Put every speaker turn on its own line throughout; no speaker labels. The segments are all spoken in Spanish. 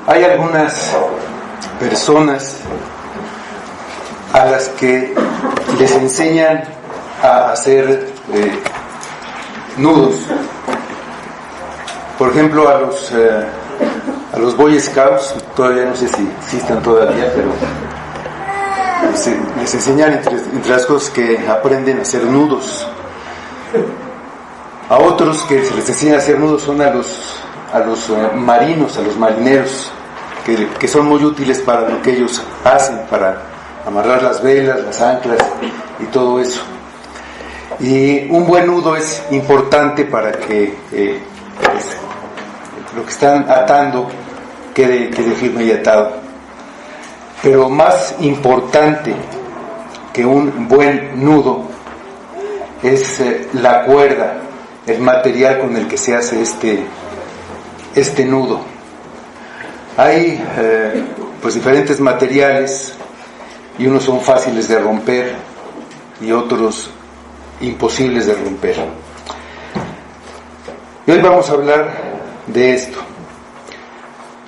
Hay algunas personas a las que les enseñan a hacer nudos. Por ejemplo, a los Boy Scouts, todavía no sé si existan todavía, pero les enseñan entre las cosas que aprenden a hacer nudos. A otros que se les enseña a hacer nudos son a los marinos, a los marineros, que son muy útiles para lo que ellos hacen, para amarrar las velas, las anclas y todo eso. Y un buen nudo es importante para que lo que están atando quede firme y atado. Pero más importante que un buen nudo es la cuerda, el material con el que se hace este nudo. Hay pues diferentes materiales, y unos son fáciles de romper y otros imposibles de romper. Y hoy vamos a hablar de esto.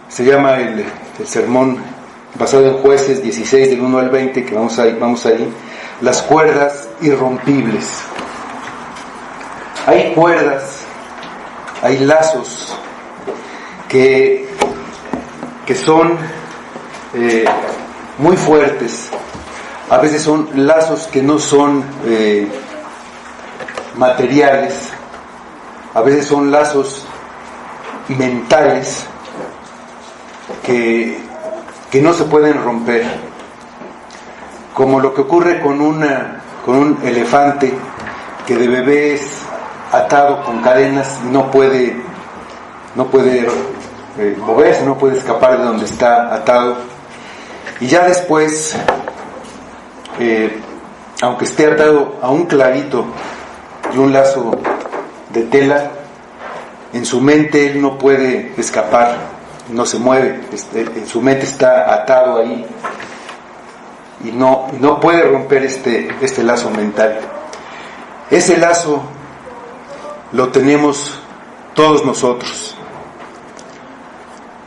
Se llama el sermón basado en Jueces 16 del 1 al 20, que vamos ahí, las cuerdas irrompibles. Hay cuerdas, hay lazos que son muy fuertes. A veces son lazos que no son materiales, a veces son lazos mentales que no se pueden romper, como lo que ocurre con un elefante que de bebé es atado con cadenas, no puede moverse, no puede escapar de donde está atado, y ya después, aunque esté atado a un clavito y un lazo de tela, en su mente él no puede escapar, no se mueve, en su mente está atado ahí y no puede romper este lazo mental. Ese lazo lo tenemos todos nosotros.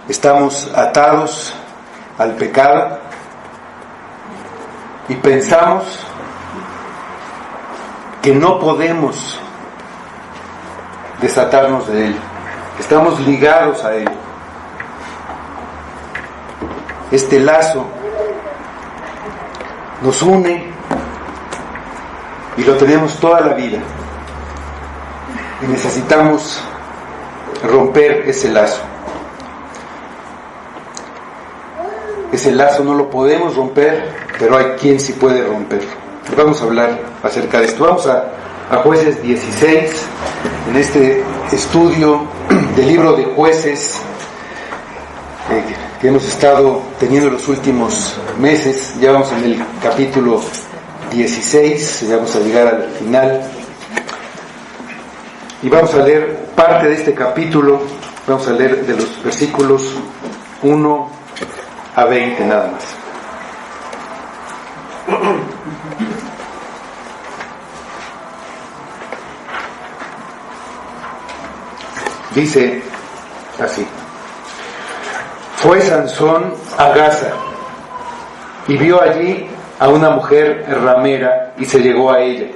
Estamos atados al pecado y pensamos que no podemos desatarnos de él. Estamos ligados a él. Este lazo nos une y lo tenemos toda la vida. Y necesitamos romper ese lazo. Ese lazo no lo podemos romper, pero hay quien sí puede romperlo. Vamos a hablar acerca de esto. Vamos a Jueces 16, en este estudio del libro de Jueces que hemos estado teniendo los últimos meses. Ya vamos en el capítulo 16, ya vamos a llegar al final. Y vamos a leer parte de este capítulo, vamos a leer de los versículos 1 a 20 nada más. Dice así: fue Sansón a Gaza y vio allí a una mujer ramera y se llegó a ella.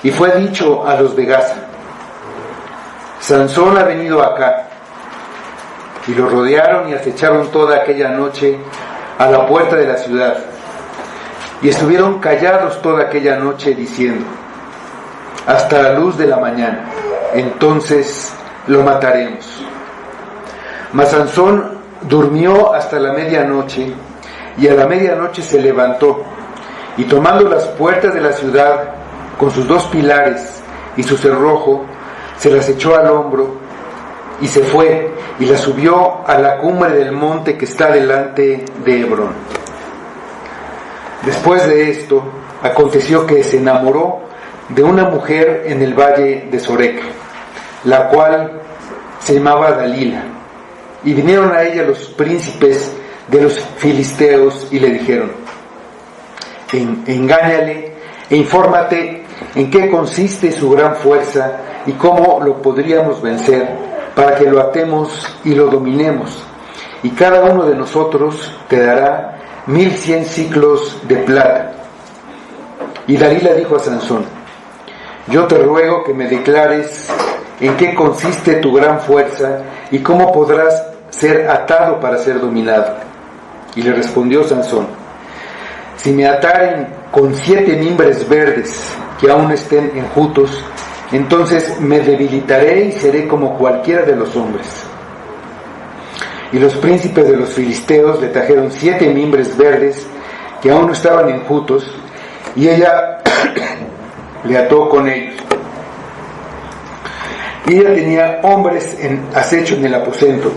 Y fue dicho a los de Gaza: Sansón ha venido acá. Y lo rodearon y acecharon toda aquella noche a la puerta de la ciudad. Y estuvieron callados toda aquella noche diciendo: hasta la luz de la mañana, entonces lo mataremos. Mas Sansón durmió hasta la medianoche, y a la medianoche se levantó, y tomando las puertas de la ciudad con sus dos pilares y su cerrojo, se las echó al hombro, y se fue, y la subió a la cumbre del monte que está delante de Hebrón. Después de esto, aconteció que se enamoró de una mujer en el valle de Sorek, la cual se llamaba Dalila. Y vinieron a ella los príncipes de los filisteos y le dijeron: engáñale e infórmate en qué consiste su gran fuerza y cómo lo podríamos vencer, para que lo atemos y lo dominemos, y cada uno de nosotros te dará 1100 siclos de plata. Y Dalila dijo a Sansón: yo te ruego que me declares en qué consiste tu gran fuerza y cómo podrás ser atado para ser dominado. Y le respondió Sansón: si me ataren con 7 mimbres verdes que aún estén enjutos, entonces me debilitaré y seré como cualquiera de los hombres. Y los príncipes de los filisteos le trajeron 7 mimbres verdes que aún no estaban enjutos, y ella le ató con ellos. Y ella tenía hombres en acecho en el aposento.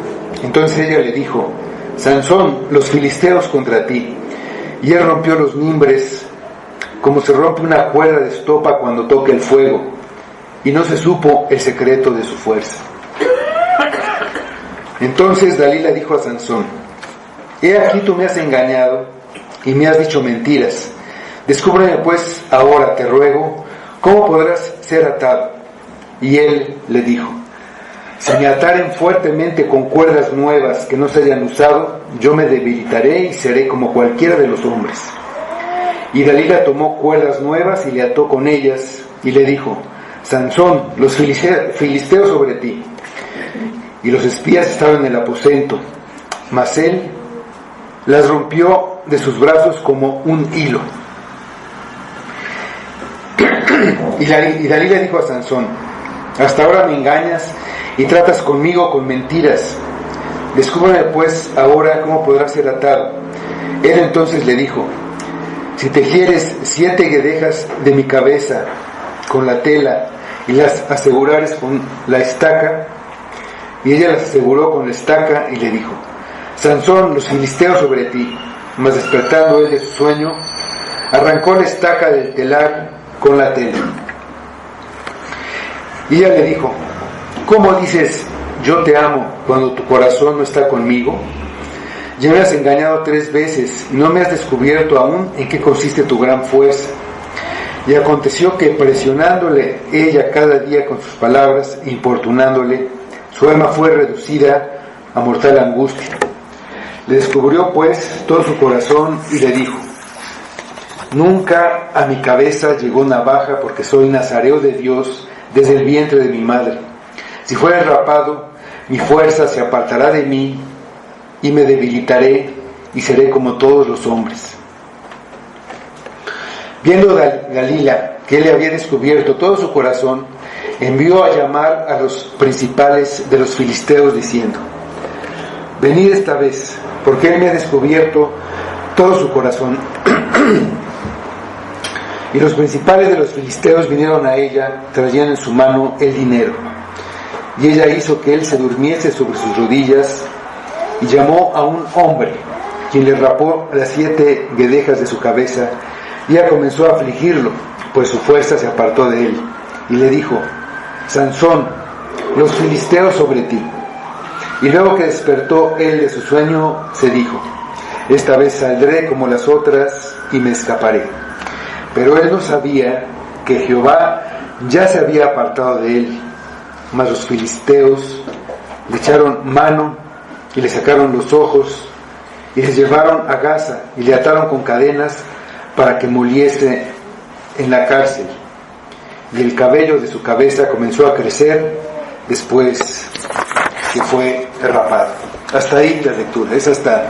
Entonces ella le dijo: Sansón, los filisteos contra ti. Y él rompió los mimbres como se rompe una cuerda de estopa cuando toca el fuego, y no se supo el secreto de su fuerza. Entonces Dalila dijo a Sansón: he aquí tú me has engañado y me has dicho mentiras. Descúbreme pues ahora, te ruego, cómo podrás ser atado. Y él le dijo: si me ataren fuertemente con cuerdas nuevas que no se hayan usado, yo me debilitaré y seré como cualquiera de los hombres. Y Dalila tomó cuerdas nuevas y le ató con ellas, y le dijo: Sansón, los filisteos sobre ti. Y los espías estaban en el aposento, mas él las rompió de sus brazos como un hilo. Y Dalila dijo a Sansón: hasta ahora me engañas y tratas conmigo con mentiras. Descúbreme pues ahora cómo podrás ser atado. Él entonces le dijo: si tejieres 7 guedejas de mi cabeza con la tela y las asegurares con la estaca. Y ella las aseguró con la estaca y le dijo: Sansón, los filisteos sobre ti. Mas despertando él de su sueño, arrancó la estaca del telar con la tela. Y ella le dijo: ¿cómo dices yo te amo cuando tu corazón no está conmigo? Ya me has engañado 3 veces y no me has descubierto aún en qué consiste tu gran fuerza. Y aconteció que, presionándole ella cada día con sus palabras, importunándole, su alma fue reducida a mortal angustia. Le descubrió pues todo su corazón y le dijo: nunca a mi cabeza llegó navaja, porque soy nazareo de Dios desde el vientre de mi madre. Si fuera rapado, mi fuerza se apartará de mí y me debilitaré y seré como todos los hombres. Viendo Dalila que él le había descubierto todo su corazón, envió a llamar a los principales de los filisteos diciendo: venid esta vez, porque él me ha descubierto todo su corazón. Y los principales de los filisteos vinieron a ella, trayendo en su mano el dinero. Y ella hizo que él se durmiese sobre sus rodillas, y llamó a un hombre, quien le rapó las 7 guedejas de su cabeza, y ella comenzó a afligirlo, pues su fuerza se apartó de él, y le dijo: Sansón, los filisteos sobre ti. Y luego que despertó él de su sueño, se dijo: esta vez saldré como las otras y me escaparé. Pero él no sabía que Jehová ya se había apartado de él. Mas los filisteos le echaron mano y le sacaron los ojos y les llevaron a Gaza y le ataron con cadenas para que muriese en la cárcel. Y el cabello de su cabeza comenzó a crecer después que fue rapado. Hasta ahí la lectura, es hasta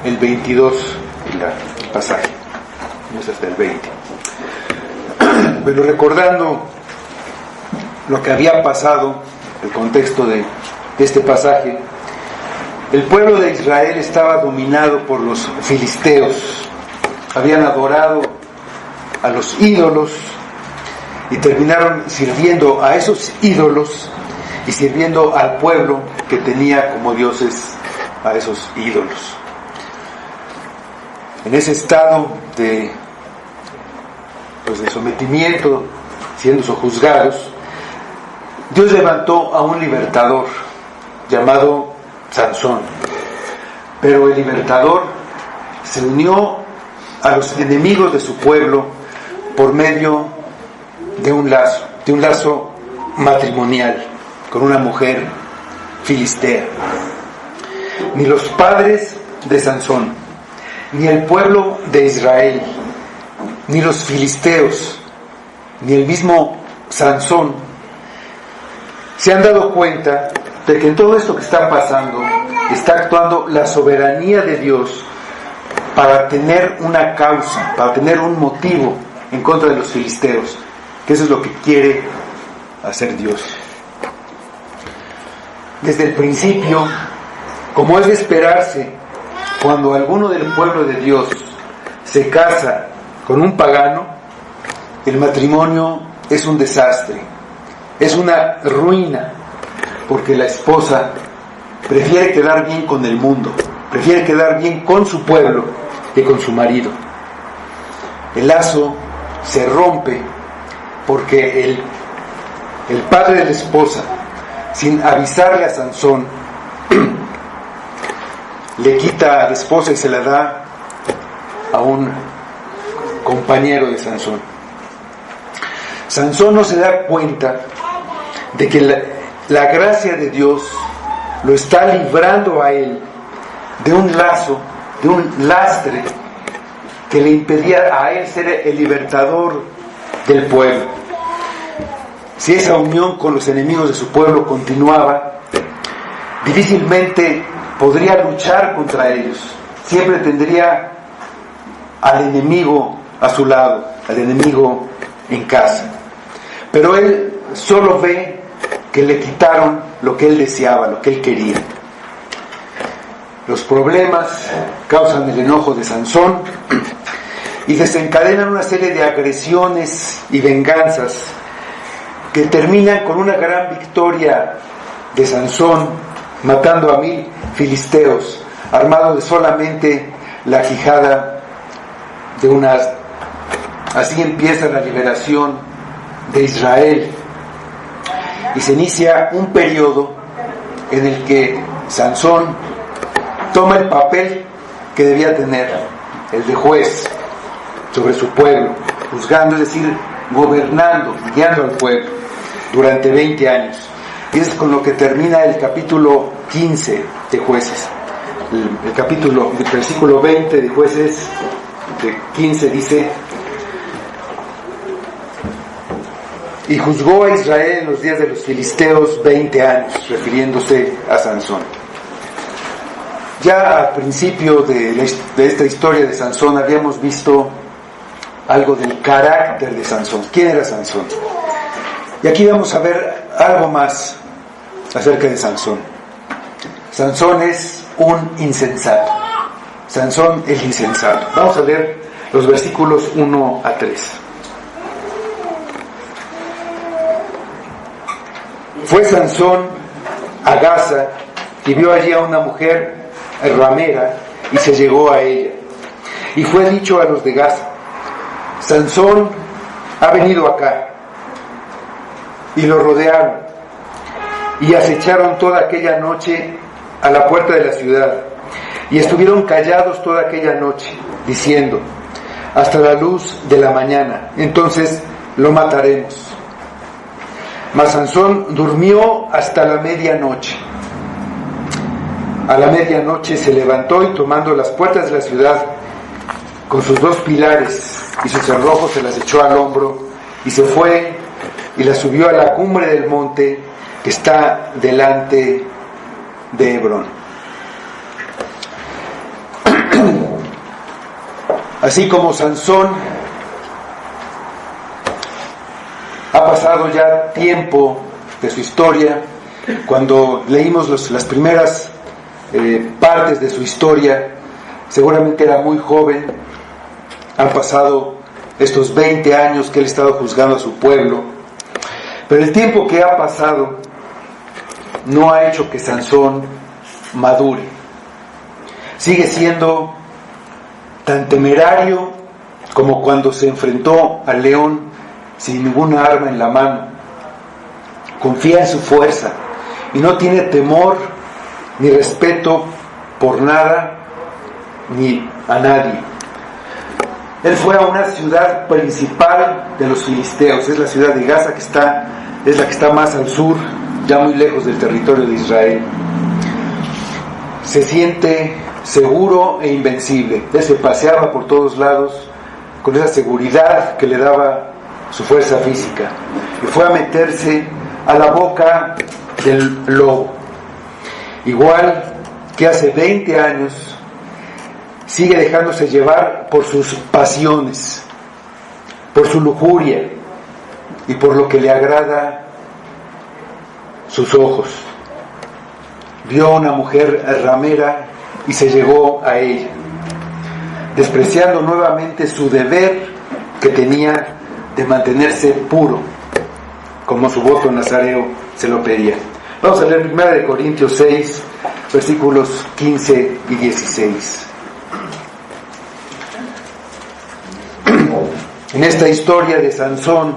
el 22 el pasaje, no es hasta el 20. Pero recordando lo que había pasado, el contexto de este pasaje, el pueblo de Israel estaba dominado por los filisteos. Habían adorado a los ídolos y terminaron sirviendo a esos ídolos y sirviendo al pueblo que tenía como dioses a esos ídolos. En ese estado de sometimiento, siendo sojuzgados, Dios levantó a un libertador llamado Sansón. Pero el libertador se unió a los enemigos de su pueblo por medio de un lazo matrimonial con una mujer filistea. Ni los padres de Sansón, ni el pueblo de Israel, ni los filisteos, ni el mismo Sansón se han dado cuenta de que en todo esto que está pasando está actuando la soberanía de Dios para tener una causa, para tener un motivo en contra de los filisteos, que eso es lo que quiere hacer Dios. Desde el principio, como es de esperarse, cuando alguno del pueblo de Dios se casa con un pagano, el matrimonio es un desastre, es una ruina, porque la esposa prefiere quedar bien con el mundo, prefiere quedar bien con su pueblo que con su marido. El lazo se rompe porque el padre de la esposa, sin avisarle a Sansón, le quita a la esposa y se la da a un compañero de Sansón. Sansón no se da cuenta de que la gracia de Dios lo está librando a él de un lazo, de un lastre que le impedía a él ser el libertador del pueblo. Si esa unión con los enemigos de su pueblo continuaba, difícilmente podría luchar contra ellos. Siempre tendría al enemigo a su lado, al enemigo en casa. Pero él solo ve que le quitaron lo que él deseaba, lo que él quería. Los problemas causan el enojo de Sansón y desencadenan una serie de agresiones y venganzas que terminan con una gran victoria de Sansón, matando a 1000 filisteos, armado de solamente la quijada de un asno. Así empieza la liberación de Israel y se inicia un periodo en el que Sansón toma el papel que debía tener, el de juez sobre su pueblo, juzgando, es decir, gobernando, guiando al pueblo durante 20 años. Y es con lo que termina el capítulo 15 de Jueces. El versículo 20 de Jueces de 15 dice: y juzgó a Israel en los días de los filisteos 20 años, refiriéndose a Sansón. Ya al principio de esta historia de Sansón habíamos visto algo del carácter de Sansón. ¿Quién era Sansón? Y aquí vamos a ver algo más acerca de Sansón. Sansón es un insensato. Sansón el insensato. Vamos a leer los versículos 1 a 3. Fue Sansón a Gaza y vio allí a una mujer ramera y se llegó a ella. Y fue dicho a los de Gaza: Sansón ha venido acá. Y lo rodearon y acecharon toda aquella noche a la puerta de la ciudad, y estuvieron callados toda aquella noche, diciendo: hasta la luz de la mañana, entonces lo mataremos. Mas Sansón durmió hasta la medianoche. A la medianoche se levantó y, tomando las puertas de la ciudad con sus 2 pilares y sus cerrojos, se las echó al hombro y se fue y las subió a la cumbre del monte que está delante de Hebrón. Así como Sansón ha pasado ya tiempo de su historia, cuando leímos las primeras partes de su historia, seguramente era muy joven. Han pasado estos 20 años que él ha estado juzgando a su pueblo, pero el tiempo que ha pasado no ha hecho que Sansón madure. Sigue siendo tan temerario como cuando se enfrentó al león sin ninguna arma en la mano. Confía en su fuerza y no tiene temor ni respeto por nada ni a nadie. Él fue a una ciudad principal de los filisteos, es la ciudad de Gaza, es la que está más al sur, ya muy lejos del territorio de Israel. se siente seguro e invencible. Él se paseaba por todos lados con esa seguridad que le daba su fuerza física, y fue a meterse a la boca del lobo. Igual que hace 20 años, sigue dejándose llevar por sus pasiones, por su lujuria y por lo que le agrada sus ojos. Vio a una mujer ramera y se llegó a ella, despreciando nuevamente su deber que tenía de mantenerse puro, como su voto nazareo se lo pedía. Vamos a leer 1 Corintios 6, versículos 15 y 16. En esta historia de Sansón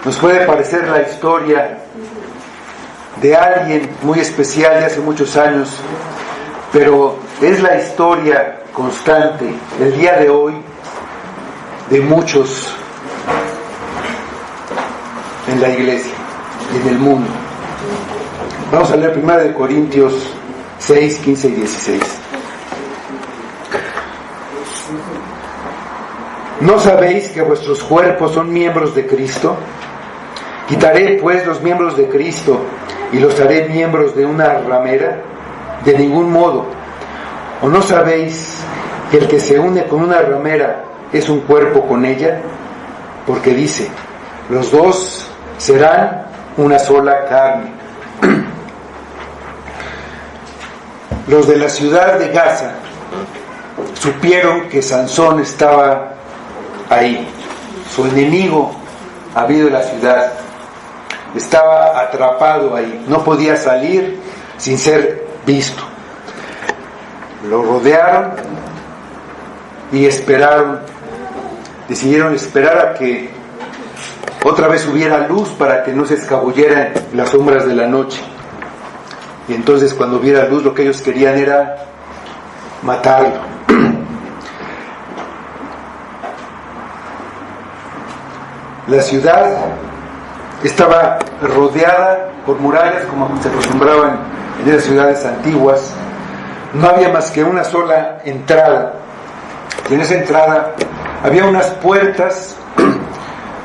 nos puede parecer la historia de alguien muy especial de hace muchos años, pero es la historia constante el día de hoy de muchos en la iglesia y en el mundo. Vamos a leer 1 Corintios 6, 15 y 16. ¿No sabéis que vuestros cuerpos son miembros de Cristo? ¿Quitaré pues los miembros de Cristo y los haré miembros de una ramera? De ningún modo. ¿O no sabéis que el que se une con una ramera es un cuerpo con ella? Porque dice, los dos serán una sola carne. Los de la ciudad de Gaza supieron que Sansón estaba ahí. Su enemigo había de la ciudad. Estaba atrapado ahí. No podía salir sin ser visto. Lo rodearon y esperaron. Decidieron esperar a que otra vez hubiera luz para que no se escabullera en las sombras de la noche. Y entonces cuando hubiera luz lo que ellos querían era matarlo. La ciudad estaba rodeada por murallas como se acostumbraban en esas ciudades antiguas. No había más que una sola entrada. Y en esa entrada había unas puertas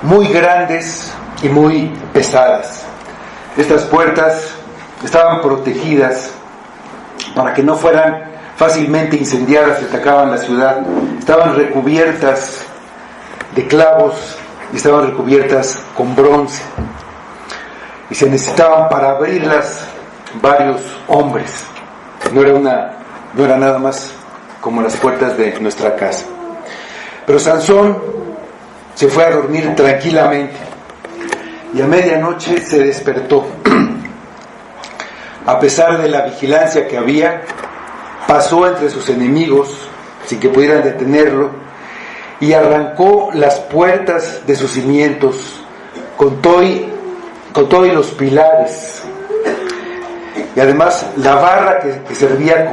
muy grandes y muy pesadas. Estas puertas estaban protegidas para que no fueran fácilmente incendiadas y atacaban la ciudad. Estaban recubiertas de clavos y estaban recubiertas con bronce. Y se necesitaban para abrirlas varios hombres. No era nada más como las puertas de nuestra casa. Pero Sansón se fue a dormir tranquilamente y a medianoche se despertó. A pesar de la vigilancia que había, pasó entre sus enemigos sin que pudieran detenerlo y arrancó las puertas de sus cimientos con todo y los pilares, y además la barra que servía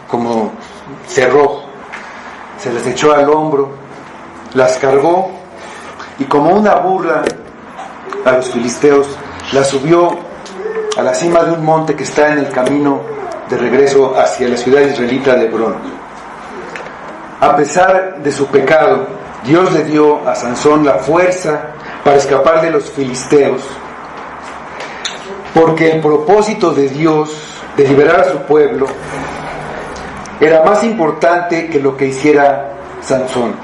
como cerrojo. Se las echó al hombro, las cargó y como una burla a los filisteos las subió a la cima de un monte que está en el camino de regreso hacia la ciudad israelita de Hebrón. A pesar de su pecado, Dios le dio a Sansón la fuerza para escapar de los filisteos, porque el propósito de Dios de liberar a su pueblo era más importante que lo que hiciera Sansón.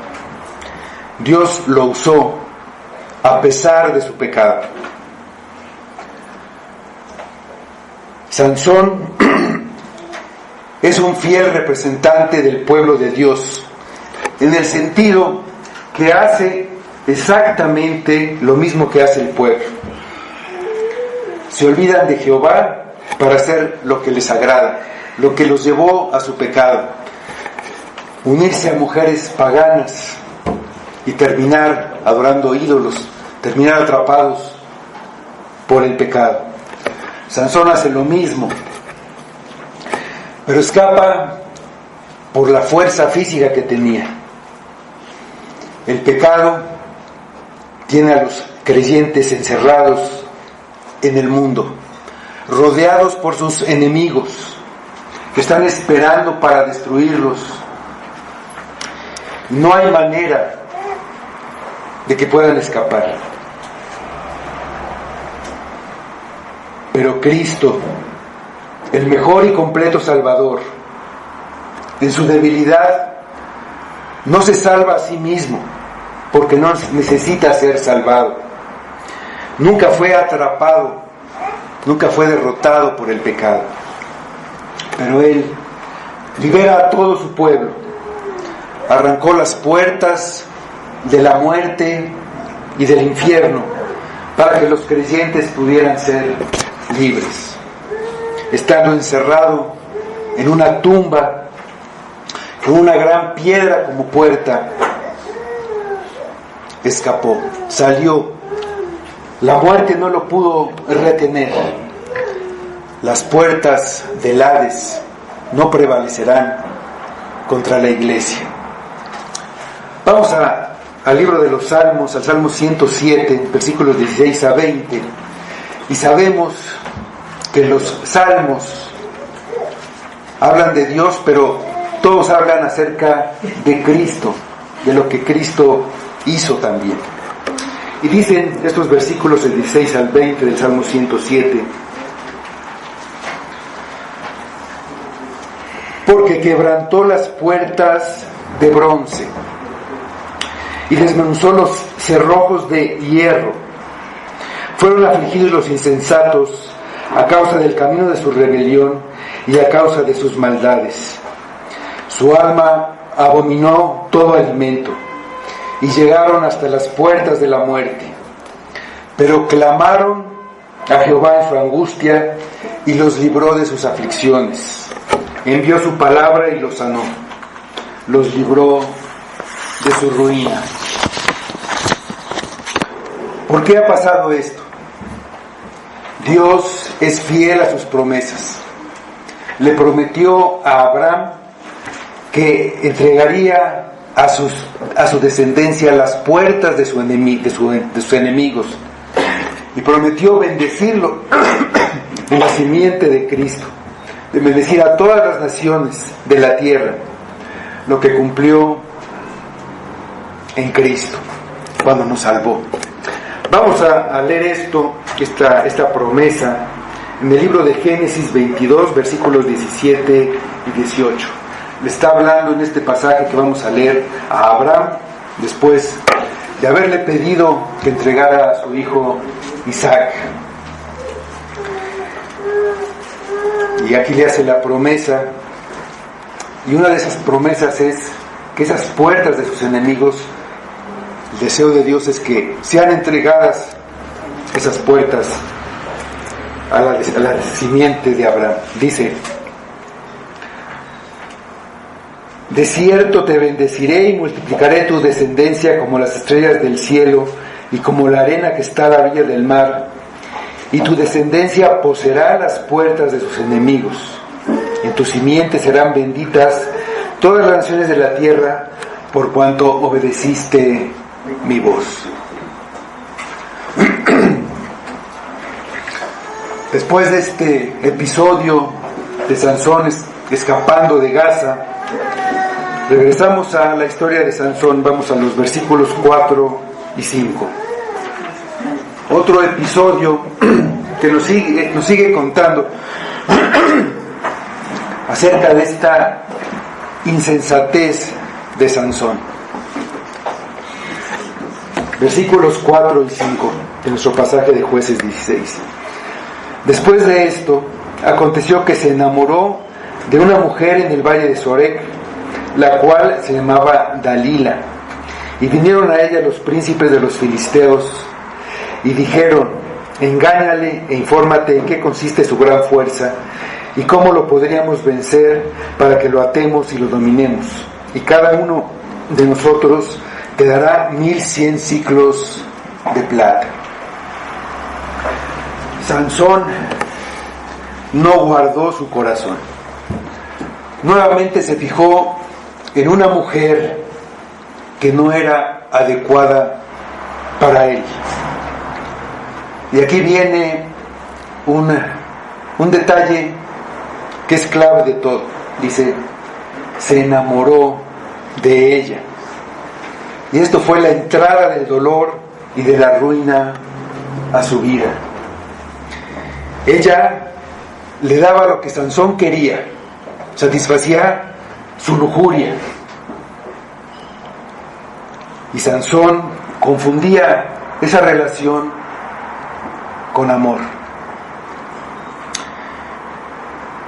Dios lo usó a pesar de su pecado. Sansón es un fiel representante del pueblo de Dios, en el sentido que hace exactamente lo mismo que hace el pueblo. Se olvidan de Jehová para hacer lo que les agrada, lo que los llevó a su pecado, unirse a mujeres paganas y terminar adorando ídolos, terminar atrapados por el pecado. Sansón hace lo mismo, pero escapa por la fuerza física que tenía. El pecado tiene a los creyentes encerrados en el mundo, rodeados por sus enemigos, que están esperando para destruirlos. No hay manera de que puedan escapar. Pero Cristo, el mejor y completo Salvador, en su debilidad, no se salva a sí mismo, porque no necesita ser salvado. Nunca fue atrapado, nunca fue derrotado por el pecado. Pero Él libera a todo su pueblo, arrancó las puertas de la muerte y del infierno para que los creyentes pudieran ser libres. Estando encerrado en una tumba con una gran piedra como puerta, escapó, salió. La muerte no lo pudo retener. Las puertas del Hades no prevalecerán contra la iglesia. Vamos al libro de los Salmos, al Salmo 107, versículos 16 a 20, y sabemos que los salmos hablan de Dios, pero todos hablan acerca de Cristo, de lo que Cristo hizo también. Y dicen estos versículos del 16 al 20 del Salmo 107: porque quebrantó las puertas de bronce y desmenuzó los cerrojos de hierro. Fueron afligidos los insensatos a causa del camino de su rebelión y a causa de sus maldades. Su alma abominó todo alimento y llegaron hasta las puertas de la muerte. Pero clamaron a Jehová en su angustia y los libró de sus aflicciones. Envió su palabra y los sanó, los libró de su ruina. ¿Por qué ha pasado esto? Dios es fiel a sus promesas. Le prometió a Abraham que entregaría a su descendencia las puertas de sus enemigos, y prometió bendecirlo en la simiente de Cristo, de bendecir a todas las naciones de la tierra, lo que cumplió en Cristo cuando nos salvó. Vamos a leer esta promesa en el libro de Génesis 22, versículos 17 y 18. Le está hablando en este pasaje que vamos a leer a Abraham, después de haberle pedido que entregara a su hijo Isaac. Y aquí le hace la promesa, y una de esas promesas es que esas puertas de sus enemigos, el deseo de Dios es que sean entregadas esas puertas a la simiente de Abraham. Dice: de cierto te bendeciré y multiplicaré tu descendencia como las estrellas del cielo y como la arena que está a la orilla del mar, y tu descendencia poseerá las puertas de sus enemigos. En tu simiente serán benditas todas las naciones de la tierra, por cuanto obedeciste mi voz. Después de este episodio de Sansón escapando de Gaza, regresamos a la historia de Sansón. Vamos a los versículos 4 y 5. Otro episodio que nos sigue contando acerca de esta insensatez de Sansón. Versículos 4 y 5 de nuestro pasaje de Jueces 16. Después de esto, aconteció que se enamoró de una mujer en el valle de Sorek, la cual se llamaba Dalila. Y vinieron a ella los príncipes de los filisteos y dijeron: engáñale e infórmate en qué consiste su gran fuerza y cómo lo podríamos vencer para que lo atemos y lo dominemos. Y cada uno de nosotros te dará 1100 siclos de plata. Sansón no guardó su corazón. Nuevamente se fijó en una mujer que no era adecuada para él. Y aquí viene un detalle que es clave de todo. Dice, se enamoró de ella. Y esto fue la entrada del dolor y de la ruina a su vida. Ella le daba lo que Sansón quería, satisfacía su lujuria. Y Sansón confundía esa relación con amor.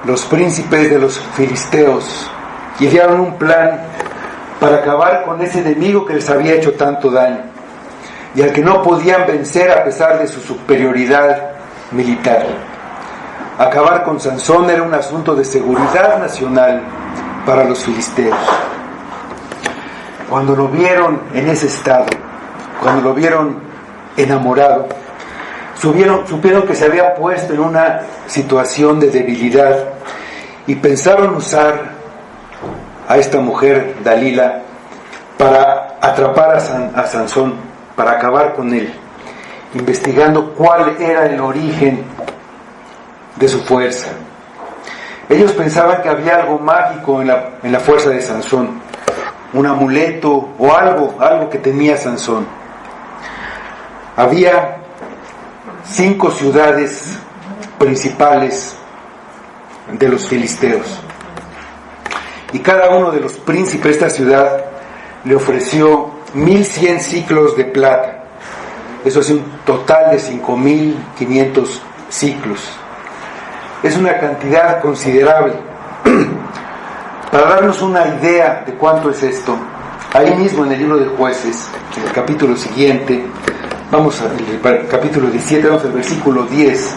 Los príncipes de los filisteos idearon un plan para acabar con ese enemigo que les había hecho tanto daño y al que no podían vencer a pesar de su superioridad militar. Acabar con Sansón era un asunto de seguridad nacional para los filisteos. Cuando lo vieron en ese estado, cuando lo vieron enamorado, supieron que se había puesto en una situación de debilidad y pensaron usar a esta mujer, Dalila, para atrapar a Sansón, para acabar con él, investigando cuál era el origen de su fuerza. Ellos pensaban que había algo mágico en la fuerza de Sansón, un amuleto o algo que tenía Sansón. Había 5 ciudades principales de los filisteos, y cada uno de los príncipes de esta ciudad le ofreció 1,100 ciclos de plata. Eso es un total de 5,500 ciclos. Es una cantidad considerable. Para darnos una idea de cuánto es esto, ahí mismo en el libro de Jueces, en el capítulo siguiente, vamos al capítulo 17, vamos al versículo 10,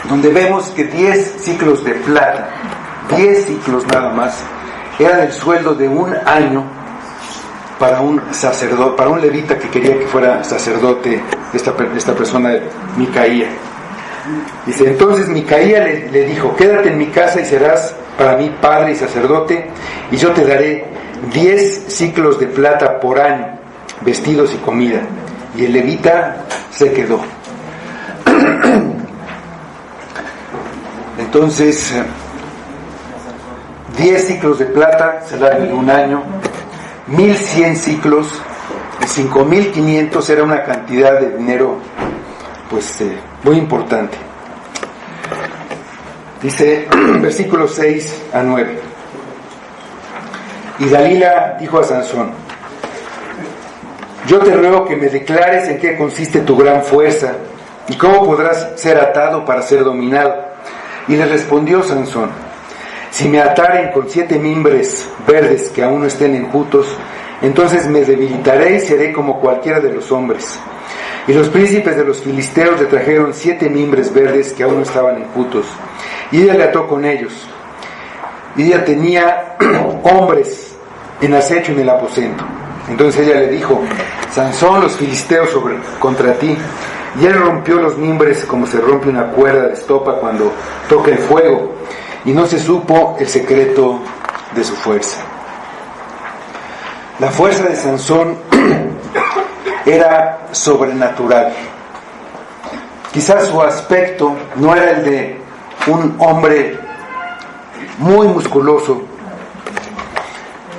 donde vemos que 10 ciclos de plata, 10 ciclos nada más, eran el sueldo de un año para un sacerdote, para un levita que quería que fuera sacerdote, esta persona, Micaía. Dice, entonces Micaía le dijo, quédate en mi casa y serás para mí padre y sacerdote, y yo te daré 10 ciclos de plata por año, vestidos y comida. Y el levita se quedó. Entonces, 10 ciclos de plata, salario de un año, 1,100 ciclos, 5,500 era una cantidad de dinero pues muy importante. Dice versículos 6 a 9. Y Dalila dijo a Sansón, yo te ruego que me declares en qué consiste tu gran fuerza y cómo podrás ser atado para ser dominado. Y le respondió Sansón, si me ataren con 7 mimbres verdes que aún no estén enjutos, entonces me debilitaré y seré como cualquiera de los hombres. Y los príncipes de los filisteos le trajeron 7 mimbres verdes que aún no estaban enjutos, y ella le ató con ellos. Y ella tenía hombres en acecho en el aposento. Entonces ella le dijo, Sansón, los filisteos contra ti. Y él rompió los mimbres como se rompe una cuerda de estopa cuando toca el fuego, y no se supo el secreto de su fuerza. La fuerza de Sansón era sobrenatural. Quizás su aspecto no era el de un hombre muy musculoso,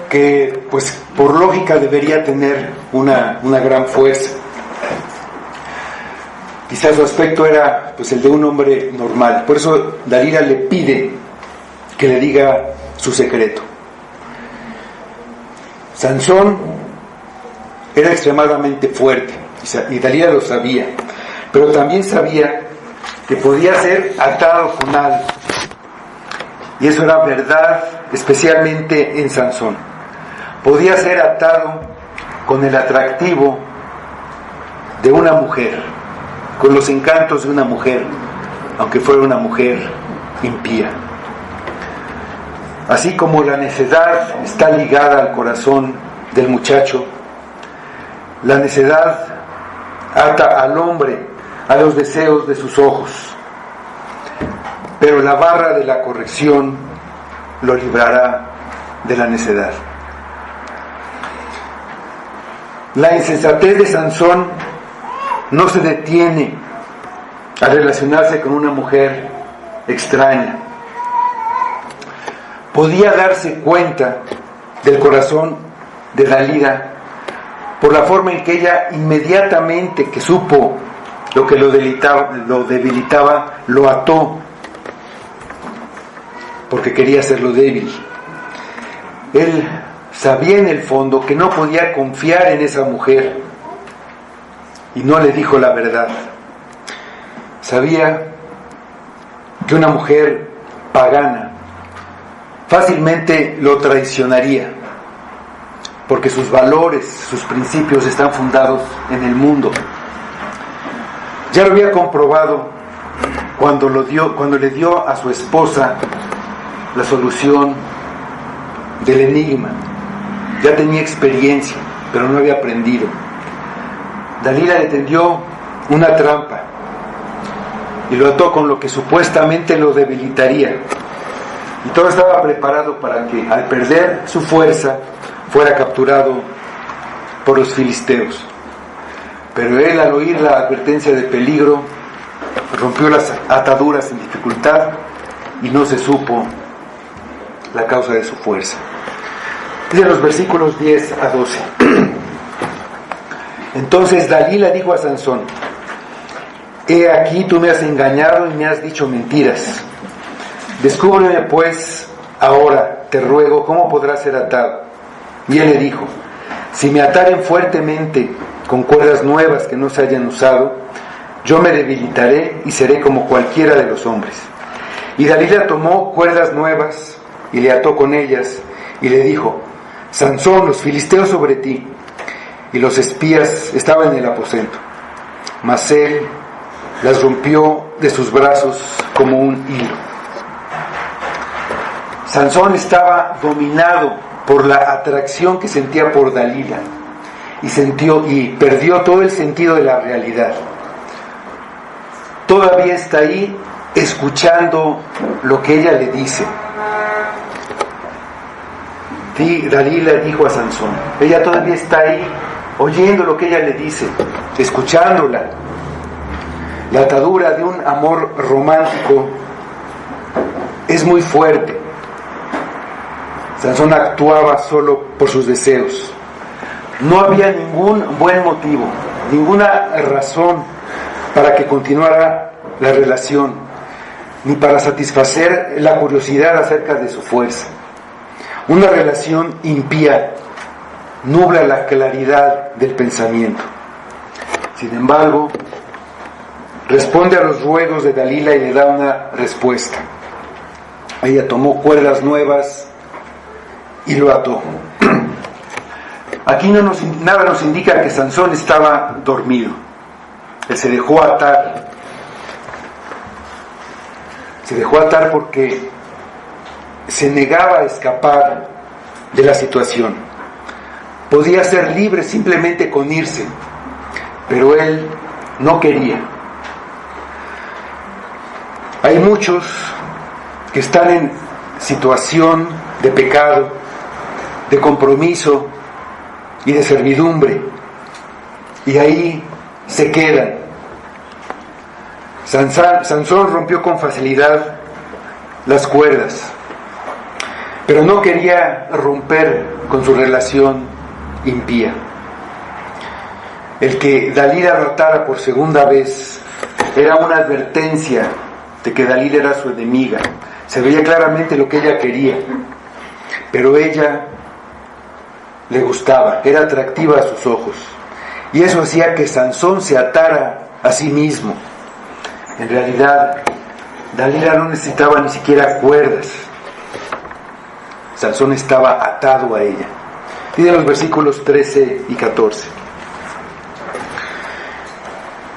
que pues por lógica debería tener una gran fuerza. Quizás su aspecto era pues el de un hombre normal. Por eso Dalila le pide que le diga su secreto. Sansón era extremadamente fuerte y Dalila lo sabía, pero también sabía que podía ser atado con algo, y eso era verdad especialmente en Sansón. Podía ser atado con el atractivo de una mujer, con los encantos de una mujer, aunque fuera una mujer impía. Así como la necedad está ligada al corazón del muchacho, la necedad ata al hombre a los deseos de sus ojos, pero la barra de la corrección lo librará de la necedad. La insensatez de Sansón no se detiene a relacionarse con una mujer extraña. Podía darse cuenta del corazón de Dalila por la forma en que ella inmediatamente que supo lo que lo debilitaba, lo ató, porque quería hacerlo débil. Él sabía en el fondo que no podía confiar en esa mujer y no le dijo la verdad. Sabía que una mujer pagana fácilmente lo traicionaría, porque sus valores, sus principios están fundados en el mundo. Ya lo había comprobado cuando le dio a su esposa la solución del enigma. Ya tenía experiencia, pero no había aprendido. Dalila le tendió una trampa y lo ató con lo que supuestamente lo debilitaría. Y todo estaba preparado para que, al perder su fuerza, fuera capturado por los filisteos. Pero él, al oír la advertencia de peligro, rompió las ataduras sin dificultad y no se supo la causa de su fuerza. Dice los versículos 10 a 12. Entonces Dalila dijo a Sansón: he aquí, tú me has engañado y me has dicho mentiras. Descúbreme pues ahora, te ruego, cómo podrá ser atado. Y él le dijo: si me ataren fuertemente con cuerdas nuevas que no se hayan usado, yo me debilitaré y seré como cualquiera de los hombres. Y Dalila tomó cuerdas nuevas y le ató con ellas y le dijo: Sansón, los filisteos sobre ti. Y los espías estaban en el aposento, mas él las rompió de sus brazos como un hilo. Sansón estaba dominado por la atracción que sentía por Dalila y perdió todo el sentido de la realidad. Todavía está ahí escuchando lo que ella le dice. Dalila dijo a Sansón, ella todavía está ahí oyendo lo que ella le dice, escuchándola. La atadura de un amor romántico es muy fuerte. Sansón actuaba solo por sus deseos. No había ningún buen motivo, ninguna razón para que continuara la relación, ni para satisfacer la curiosidad acerca de su fuerza. Una relación impía nubla la claridad del pensamiento. Sin embargo, responde a los ruegos de Dalila y le da una respuesta. Ella tomó cuerdas nuevas y lo ató. Aquí nada nos indica que Sansón estaba dormido. Él se dejó atar. Se dejó atar porque se negaba a escapar de la situación. Podía ser libre simplemente con irse, pero él no quería. Hay muchos que están en situación de pecado, de compromiso y de servidumbre, y ahí se quedan. Sansón rompió con facilidad las cuerdas, pero no quería romper con su relación impía. El que Dalila lo atara por segunda vez era una advertencia de que Dalila era su enemiga. Se veía claramente lo que ella quería, pero ella le gustaba, era atractiva a sus ojos, y eso hacía que Sansón se atara a sí mismo. En realidad, Dalila no necesitaba ni siquiera cuerdas. Sansón estaba atado a ella. Dice los versículos 13 y 14.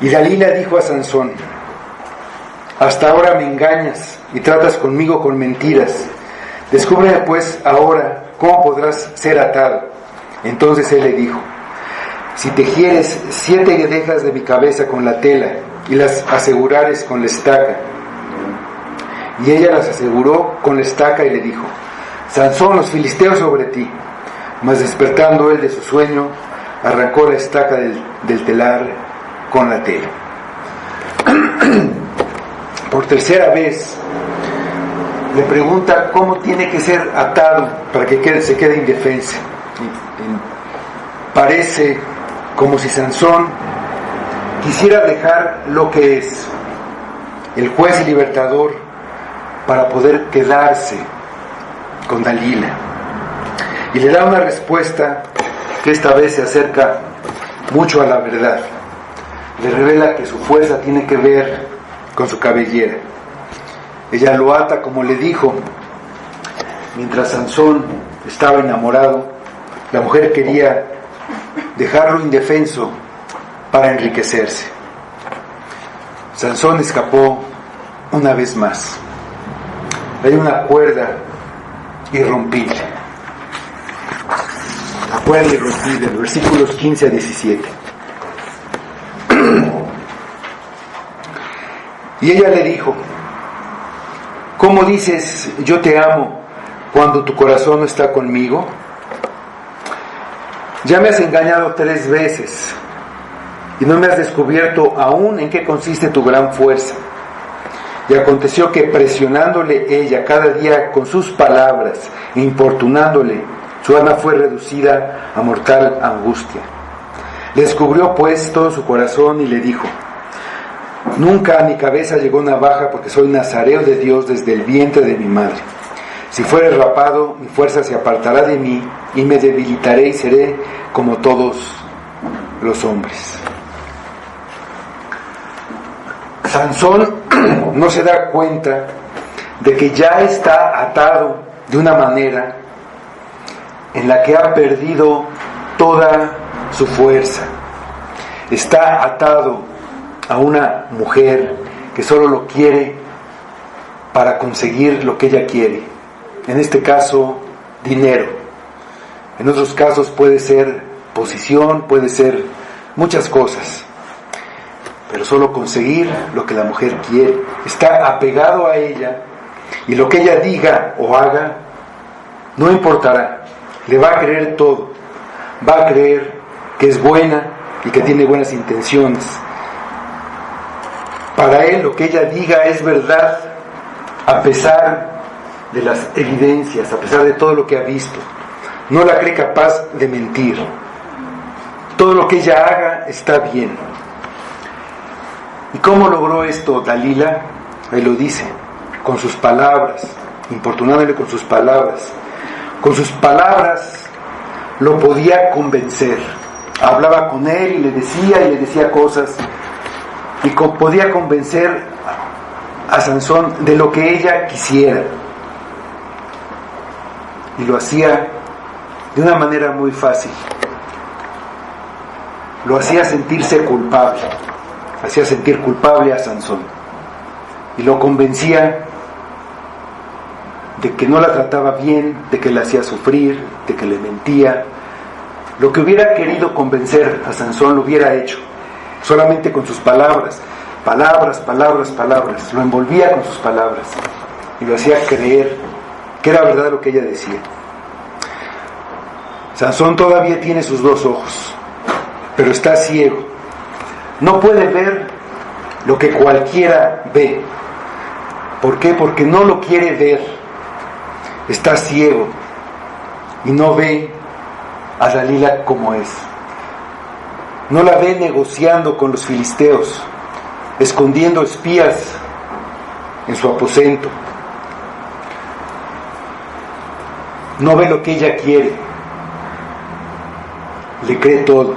Y Dalila dijo a Sansón: hasta ahora me engañas y tratas conmigo con mentiras. Descúbreme pues ahora cómo podrás ser atado. Entonces él le dijo: si tejieres 7 guedejas de mi cabeza con la tela y las asegurares con la estaca. Y ella las aseguró con la estaca y le dijo: Sansón, los filisteos sobre ti. Mas despertando él de su sueño, arrancó la estaca del telar con la tela. por tercera vez, le pregunta cómo tiene que ser atado para que se quede indefensa. Parece como si Sansón quisiera dejar lo que es el juez y libertador para poder quedarse con Dalila. Y le da una respuesta que esta vez se acerca mucho a la verdad. Le revela que su fuerza tiene que ver con su cabellera. Ella lo ata como le dijo. Mientras Sansón estaba enamorado, la mujer quería dejarlo indefenso para enriquecerse. Sansón escapó una vez más. Hay una cuerda irrompible. La cuerda irrompible, versículos 15 a 17. Y ella le dijo: ¿cómo dices yo te amo cuando tu corazón no está conmigo? Ya me has engañado 3 veces y no me has descubierto aún en qué consiste tu gran fuerza. Y aconteció que presionándole ella cada día con sus palabras e importunándole, su alma fue reducida a mortal angustia. Le descubrió pues todo su corazón y le dijo: nunca a mi cabeza llegó navaja, porque soy nazareo de Dios desde el vientre de mi madre. Si fuere rapado, mi fuerza se apartará de mí y me debilitaré y seré como todos los hombres. Sansón no se da cuenta de que ya está atado de una manera en la que ha perdido toda su fuerza. Está atado a una mujer que solo lo quiere para conseguir lo que ella quiere. En este caso, dinero. En otros casos puede ser posición, puede ser muchas cosas. Pero solo conseguir lo que la mujer quiere. Está apegado a ella y lo que ella diga o haga no importará. Le va a creer todo. Va a creer que es buena y que tiene buenas intenciones. Para él lo que ella diga es verdad, a pesar de las evidencias, a pesar de todo lo que ha visto. No la cree capaz de mentir. Todo lo que ella haga está bien. ¿Y cómo logró esto Dalila? Ahí lo dice, con sus palabras, importunándole con sus palabras. Con sus palabras lo podía convencer. Hablaba con él y le decía cosas, y podía convencer a Sansón de lo que ella quisiera. Y lo hacía de una manera muy fácil. Lo hacía sentirse culpable. Hacía sentir culpable a Sansón. Y lo convencía de que no la trataba bien, de que la hacía sufrir, de que le mentía. Lo que hubiera querido convencer a Sansón lo hubiera hecho. Solamente con sus palabras. Palabras. Lo envolvía con sus palabras. Y lo hacía creer que era verdad lo que ella decía. Sansón todavía tiene sus 2 ojos, pero está ciego. No puede ver lo que cualquiera ve. ¿Por qué? Porque no lo quiere ver. Está ciego y no ve a Dalila como es. No la ve negociando con los filisteos, escondiendo espías en su aposento. No ve lo que ella quiere. Le cree todo.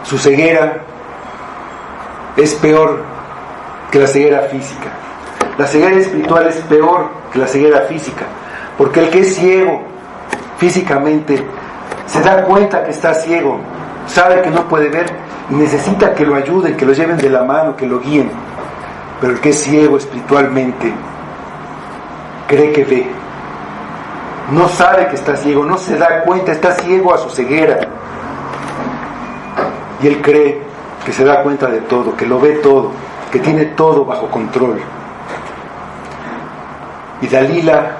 Su ceguera es peor que la ceguera física. La ceguera espiritual es peor que la ceguera física, porque el que es ciego físicamente se da cuenta que está ciego, sabe que no puede ver y necesita que lo ayuden, que lo lleven de la mano, que lo guíen. Pero el que es ciego espiritualmente cree que ve. No sabe que está ciego, no se da cuenta, está ciego a su ceguera. Y él cree que se da cuenta de todo, que lo ve todo, que tiene todo bajo control. Y Dalila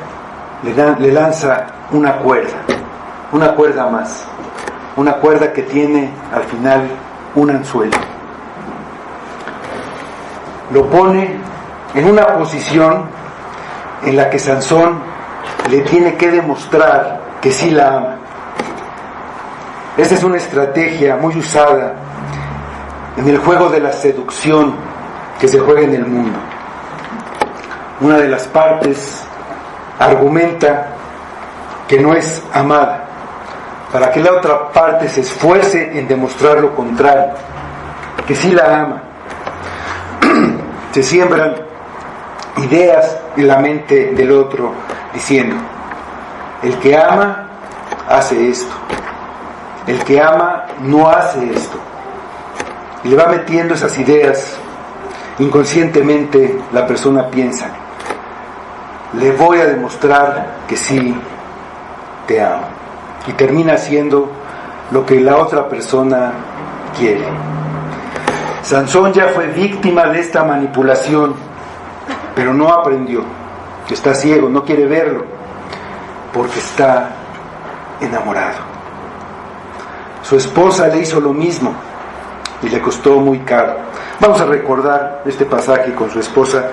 le lanza una cuerda más, una cuerda que tiene al final un anzuelo. Lo pone en una posición en la que Sansón le tiene que demostrar que sí la ama. Esta es una estrategia muy usada en el juego de la seducción que se juega en el mundo. Una de las partes argumenta que no es amada, para que la otra parte se esfuerce en demostrar lo contrario, que sí la ama. Se siembran ideas en la mente del otro diciendo: el que ama hace esto, el que ama no hace esto, y le va metiendo esas ideas. Inconscientemente la persona piensa: le voy a demostrar que sí te amo, y termina haciendo lo que la otra persona quiere. Sansón ya fue víctima de esta manipulación, pero no aprendió. Está ciego, no quiere verlo, porque está enamorado. Su esposa le hizo lo mismo y le costó muy caro. Vamos a recordar este pasaje con su esposa,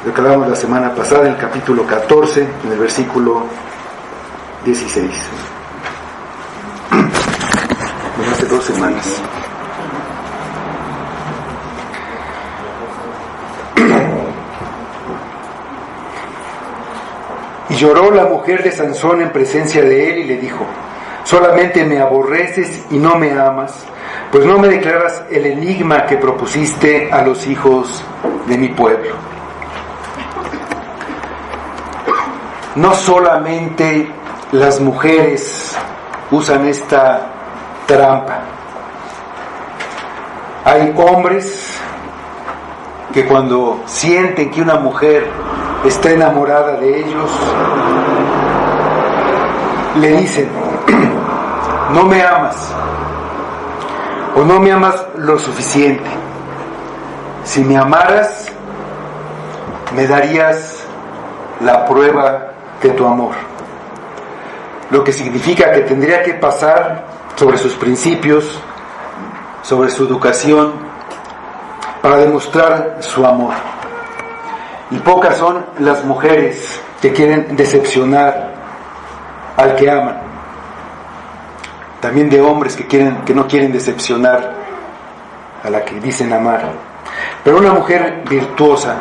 lo que hablamos la semana pasada, en el capítulo 14, en el versículo 16. Hace 2 semanas. Y lloró la mujer de Sansón en presencia de él y le dijo: solamente me aborreces y no me amas, pues no me declaras el enigma que propusiste a los hijos de mi pueblo. No solamente las mujeres usan esta trampa. Hay hombres que cuando sienten que una mujer está enamorada de ellos, le dicen: no me amas, o no me amas lo suficiente. Si me amaras, me darías la prueba de tu amor. Lo que significa que tendría que pasar sobre sus principios, sobre su educación, para demostrar su amor. Y pocas son las mujeres que quieren decepcionar al que aman. También de hombres que no quieren decepcionar a la que dicen amar. Pero una mujer virtuosa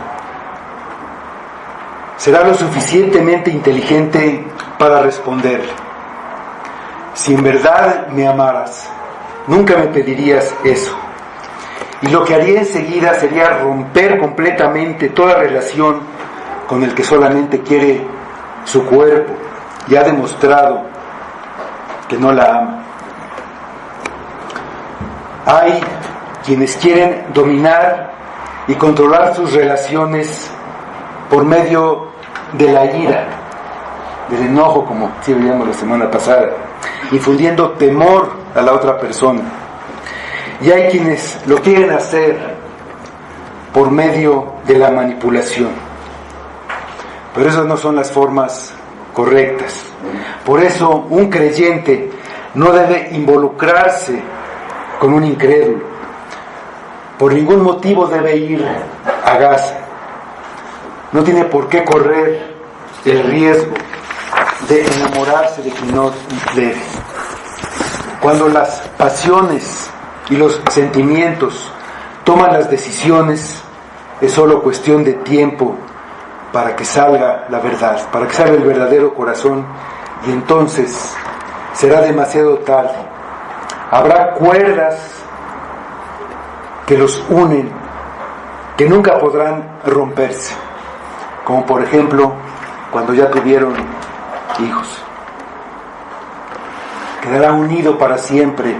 será lo suficientemente inteligente para responderle: si en verdad me amaras, nunca me pedirías eso. Y lo que haría enseguida sería romper completamente toda relación con el que solamente quiere su cuerpo y ha demostrado que no la ama. Hay quienes quieren dominar y controlar sus relaciones por medio de la ira, del enojo, como sí veíamos la semana pasada, infundiendo temor a la otra persona. Y hay quienes lo quieren hacer por medio de la manipulación. Pero esas no son las formas correctas. Por eso un creyente no debe involucrarse con un incrédulo. Por ningún motivo debe ir a Gaza. No tiene por qué correr el riesgo de enamorarse de quien no debe. Cuando las pasiones y los sentimientos toman las decisiones, es solo cuestión de tiempo para que salga la verdad, para que salga el verdadero corazón, y entonces será demasiado tarde. Habrá cuerdas que los unen, que nunca podrán romperse, como por ejemplo cuando ya tuvieron hijos. Quedará unido para siempre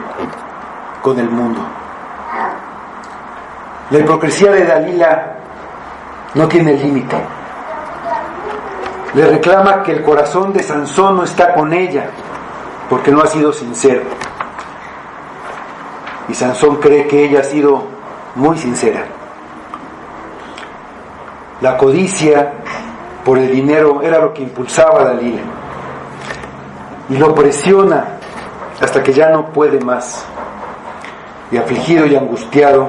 con el mundo. La hipocresía de Dalila no tiene límite. Le reclama que el corazón de Sansón no está con ella porque no ha sido sincero. Y Sansón cree que ella ha sido muy sincera. La codicia por el dinero era lo que impulsaba a Dalila, y lo presiona hasta que ya no puede más. Y afligido y angustiado,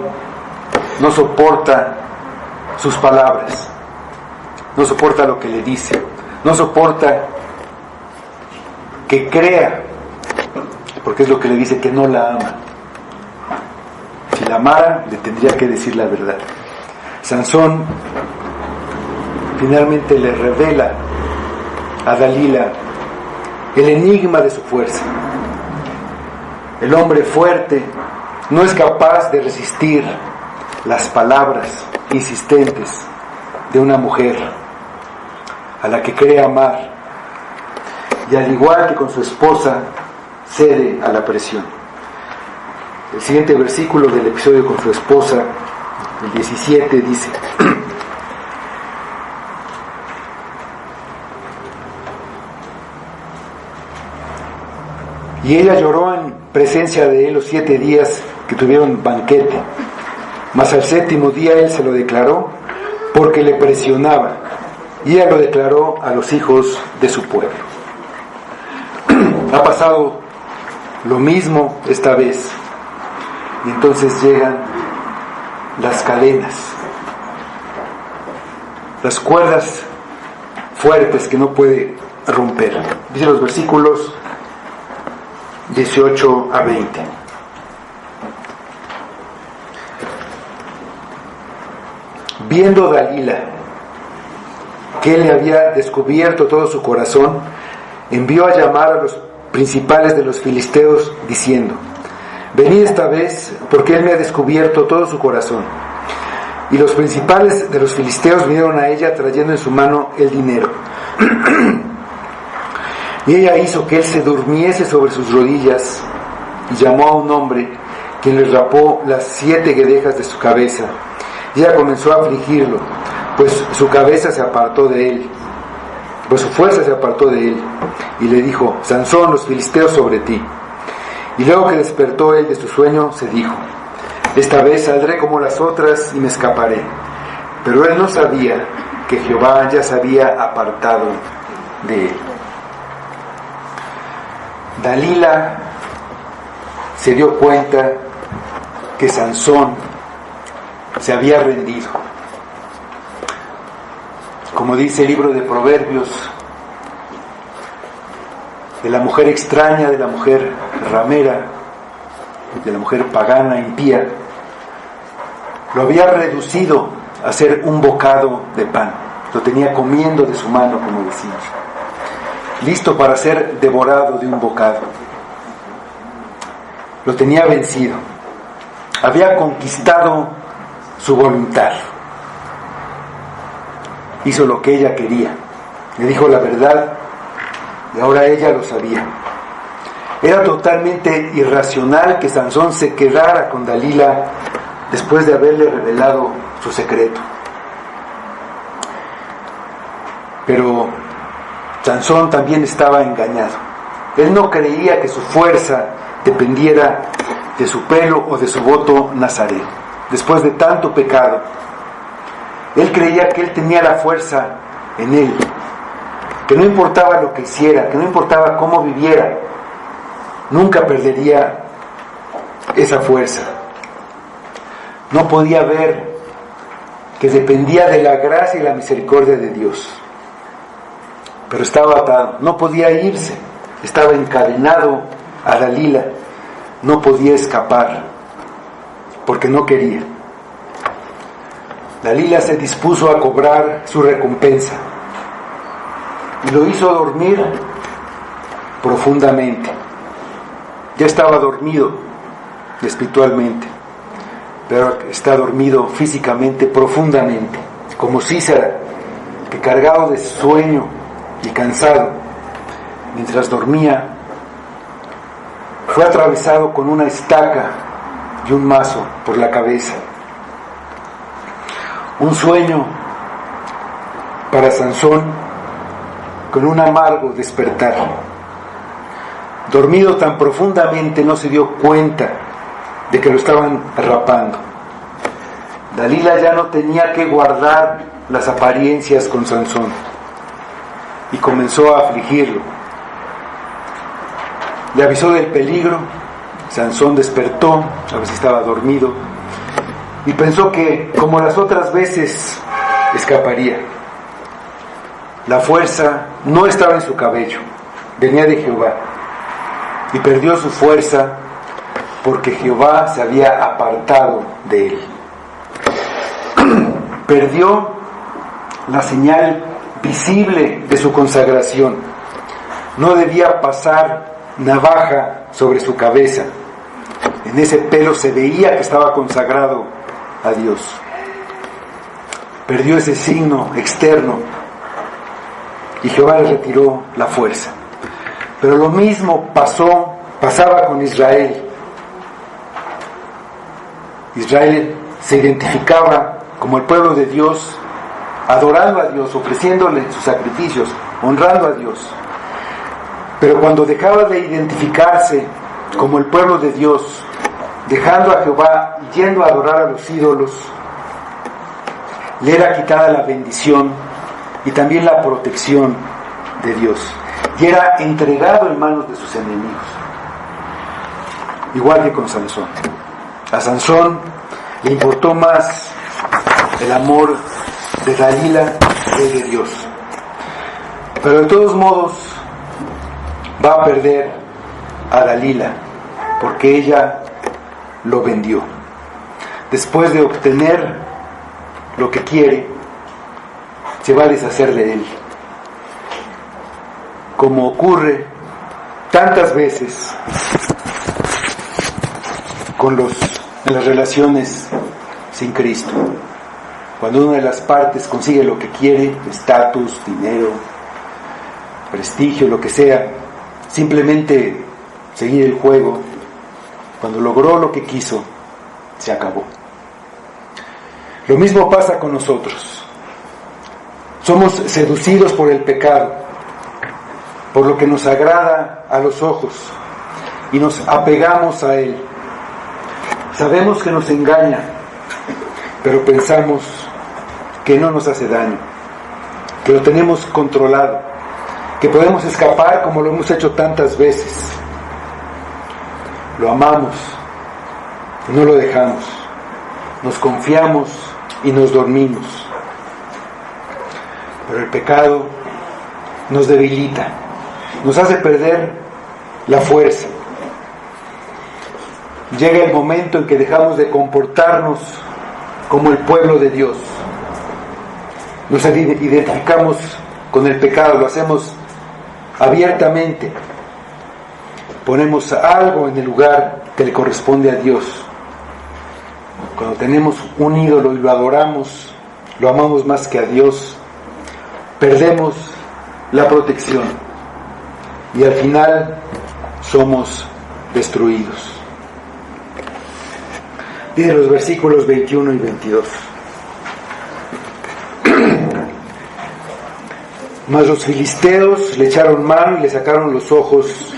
no soporta sus palabras, no soporta lo que le dice, no soporta que crea, porque es lo que le dice, que no la ama. Si la amara, le tendría que decir la verdad. Sansón finalmente le revela a Dalila el enigma de su fuerza. El hombre fuerte no es capaz de resistir las palabras insistentes de una mujer a la que cree amar, y al igual que con su esposa, cede a la presión. El siguiente versículo del episodio con su esposa, el 17, dice: y ella lloró en presencia de él los 7 días que tuvieron banquete, mas al 7º día él se lo declaró porque le presionaba, y ella lo declaró a los hijos de su pueblo. Ha pasado lo mismo esta vez, y entonces llegan las cadenas, las cuerdas fuertes que no puede romper. Dice los versículos 18 a 20. Viendo Dalila que él le había descubierto todo su corazón, envió a llamar a los principales de los filisteos diciendo: venid esta vez, porque él me ha descubierto todo su corazón. Y los principales de los filisteos vinieron a ella trayendo en su mano el dinero. Y ella hizo que él se durmiese sobre sus rodillas, y llamó a un hombre, quien le rapó las 7 guedejas de su cabeza. Y ella comenzó a afligirlo, pues su cabeza se apartó de él, pues su fuerza se apartó de él. Y le dijo: Sansón, los filisteos sobre ti. Y luego que despertó él de su sueño, se dijo: esta vez saldré como las otras y me escaparé. Pero él no sabía que Jehová ya se había apartado de él. Dalila se dio cuenta que Sansón se había rendido. Como dice el libro de Proverbios, de la mujer extraña, de la mujer ramera, de la mujer pagana, impía, lo había reducido a ser un bocado de pan. Lo tenía comiendo de su mano, como decimos, listo para ser devorado de un bocado. Lo tenía vencido. Había conquistado su voluntad. Hizo lo que ella quería. Le dijo la verdad y ahora ella lo sabía. Era totalmente irracional que Sansón se quedara con Dalila después de haberle revelado su secreto. Pero Sansón también estaba engañado. Él no creía que su fuerza dependiera de su pelo o de su voto nazareo. Después de tanto pecado, él creía que él tenía la fuerza en él, que no importaba lo que hiciera, que no importaba cómo viviera, nunca perdería esa fuerza. No podía ver que dependía de la gracia y la misericordia de Dios. Pero estaba atado, no podía irse, estaba encadenado a Dalila, no podía escapar, porque no quería. Dalila se dispuso a cobrar su recompensa, y lo hizo dormir profundamente. Ya estaba dormido espiritualmente, pero está dormido físicamente profundamente, como Císara, que cargado de sueño y cansado, mientras dormía, fue atravesado con una estaca y un mazo por la cabeza. Un sueño para Sansón con un amargo despertar. Dormido tan profundamente, no se dio cuenta de que lo estaban rapando. Dalila ya no tenía que guardar las apariencias con Sansón y comenzó a afligirlo. Le avisó del peligro. Sansón despertó, a veces estaba dormido, y pensó que, como las otras veces, escaparía. La fuerza no estaba en su cabello, venía de Jehová, y perdió su fuerza porque Jehová se había apartado de él. Perdió la señal visible de su consagración. No debía pasar navaja sobre su cabeza. En ese pelo se veía que estaba consagrado a Dios. Perdió ese signo externo y Jehová le retiró la fuerza. Pero lo mismo pasaba con Israel. Israel se identificaba como el pueblo de Dios, adorando a Dios, ofreciéndole sus sacrificios, honrando a Dios. Pero cuando dejaba de identificarse como el pueblo de Dios, dejando a Jehová y yendo a adorar a los ídolos, le era quitada la bendición y también la protección de Dios, y era entregado en manos de sus enemigos. Igual que con Sansón. A Sansón le importó más el amor de Dalila que el de Dios. Pero de todos modos va a perder a Dalila, porque ella lo vendió. Después de obtener lo que quiere, se va a deshacer de él, como ocurre tantas veces en las relaciones sin Cristo. Cuando una de las partes consigue lo que quiere, estatus, dinero, prestigio, lo que sea, simplemente seguir el juego, cuando logró lo que quiso, se acabó. Lo mismo pasa con nosotros. Somos seducidos por el pecado, por lo que nos agrada a los ojos, y nos apegamos a él. Sabemos que nos engaña, pero pensamos que no nos hace daño, que lo tenemos controlado, que podemos escapar como lo hemos hecho tantas veces. Lo amamos, no lo dejamos, nos confiamos y nos dormimos. Pero el pecado nos debilita, nos hace perder la fuerza. Llega el momento en que dejamos de comportarnos como el pueblo de Dios. Nos identificamos con el pecado, lo hacemos abiertamente. Ponemos algo en el lugar que le corresponde a Dios. Cuando tenemos un ídolo y lo adoramos, lo amamos más que a Dios, perdemos la protección y al final somos destruidos. Dice los versículos 21 y 22. Mas los filisteos le echaron mano y le sacaron los ojos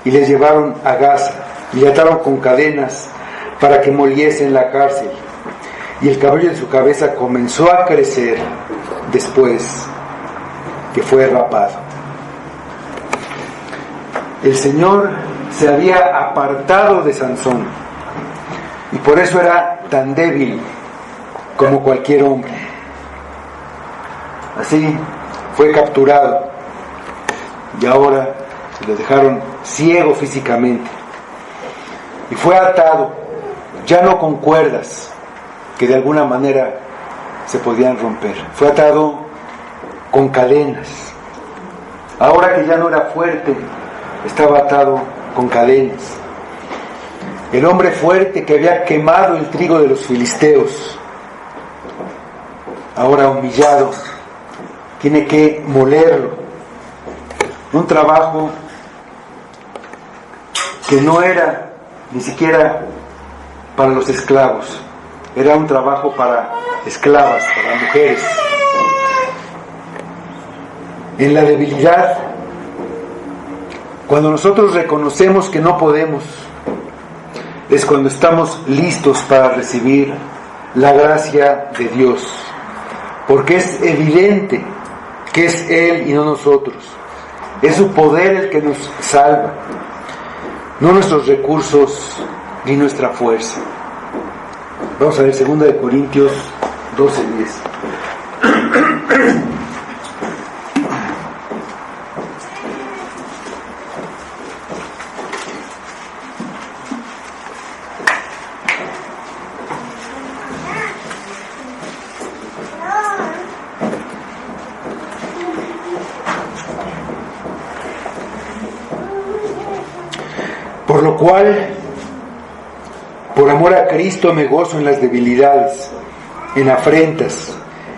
y le llevaron a Gaza y le ataron con cadenas para que moliese en la cárcel, y el cabello de su cabeza comenzó a crecer después que fue rapado. El Señor se había apartado de Sansón y por eso era tan débil como cualquier hombre. Así fue capturado y ahora se lo dejaron ciego físicamente y fue atado, ya no con cuerdas que de alguna manera se podían romper, fue atado con cadenas. Ahora que ya no era fuerte, estaba atado con cadenas. El hombre fuerte que había quemado el trigo de los filisteos, ahora humillado, tiene que molerlo. Un trabajo que no era ni siquiera para los esclavos, era un trabajo para esclavas, para mujeres. En la debilidad, cuando nosotros reconocemos que no podemos, es cuando estamos listos para recibir la gracia de Dios, porque es evidente que es Él y no nosotros. Es su poder el que nos salva, no nuestros recursos ni nuestra fuerza. Vamos a ver 2 de Corintios 12:10. Por lo cual, por amor a Cristo me gozo en las debilidades, en afrentas,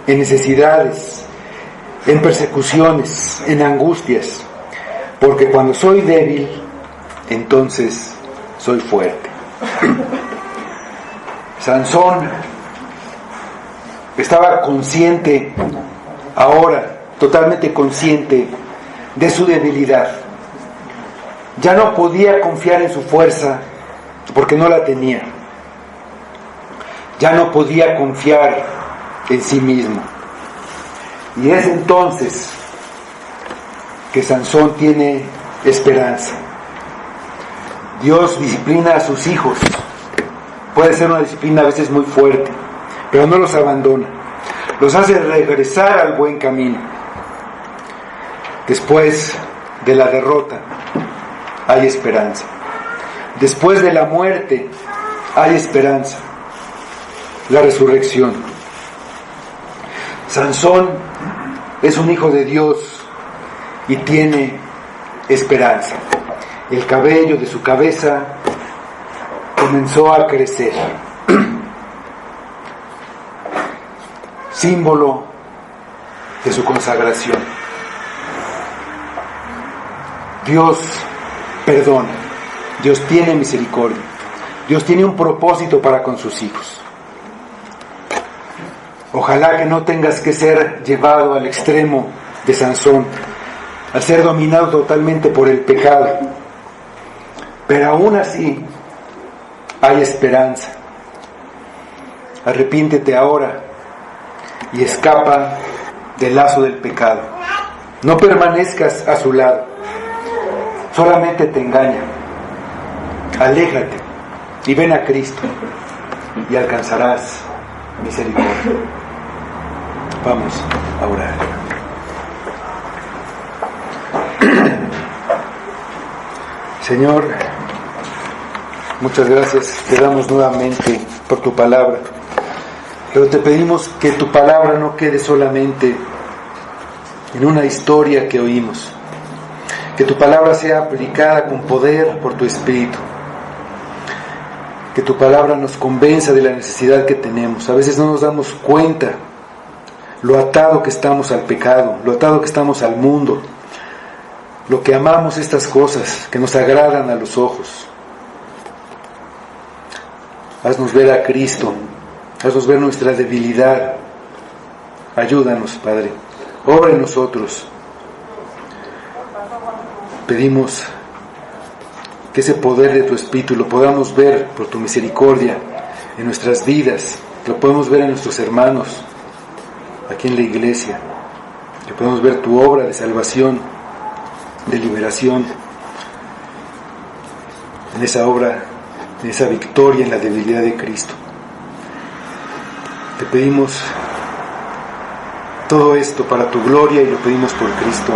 en necesidades, en persecuciones, en angustias, porque cuando soy débil, entonces soy fuerte. Sansón estaba consciente, ahora totalmente consciente de su debilidad. Ya no podía confiar en su fuerza porque no la tenía. Ya no podía confiar en sí mismo. Y es entonces que Sansón tiene esperanza. Dios disciplina a sus hijos. Puede ser una disciplina a veces muy fuerte, pero no los abandona. Los hace regresar al buen camino. Después de la derrota hay esperanza. Después de la muerte hay esperanza. La resurrección. Sansón es un hijo de Dios y tiene esperanza. El cabello de su cabeza comenzó a crecer. Símbolo de su consagración. Dios perdona. Dios tiene misericordia. Dios tiene un propósito para con sus hijos. Ojalá que no tengas que ser llevado al extremo de Sansón, al ser dominado totalmente por el pecado. Pero aún así hay esperanza. Arrepiéntete ahora y escapa del lazo del pecado. No permanezcas a su lado. Solamente te engaña. Aléjate y ven a Cristo y alcanzarás misericordia. Vamos a orar. Señor, muchas gracias te damos nuevamente por tu palabra, pero te pedimos que tu palabra no quede solamente en una historia que oímos, que tu palabra sea aplicada con poder por tu Espíritu, que tu palabra nos convenza de la necesidad que tenemos. A veces no nos damos cuenta lo atado que estamos al pecado, lo atado que estamos al mundo, lo que amamos estas cosas que nos agradan a los ojos. Haznos ver a Cristo, haznos ver nuestra debilidad. Ayúdanos, Padre, obra en nosotros. Pedimos que ese poder de tu Espíritu lo podamos ver por tu misericordia en nuestras vidas, lo podemos ver en nuestros hermanos aquí en la iglesia, que podemos ver tu obra de salvación, de liberación, en esa obra, en esa victoria en la debilidad de Cristo. Te pedimos todo esto para tu gloria y lo pedimos por Cristo.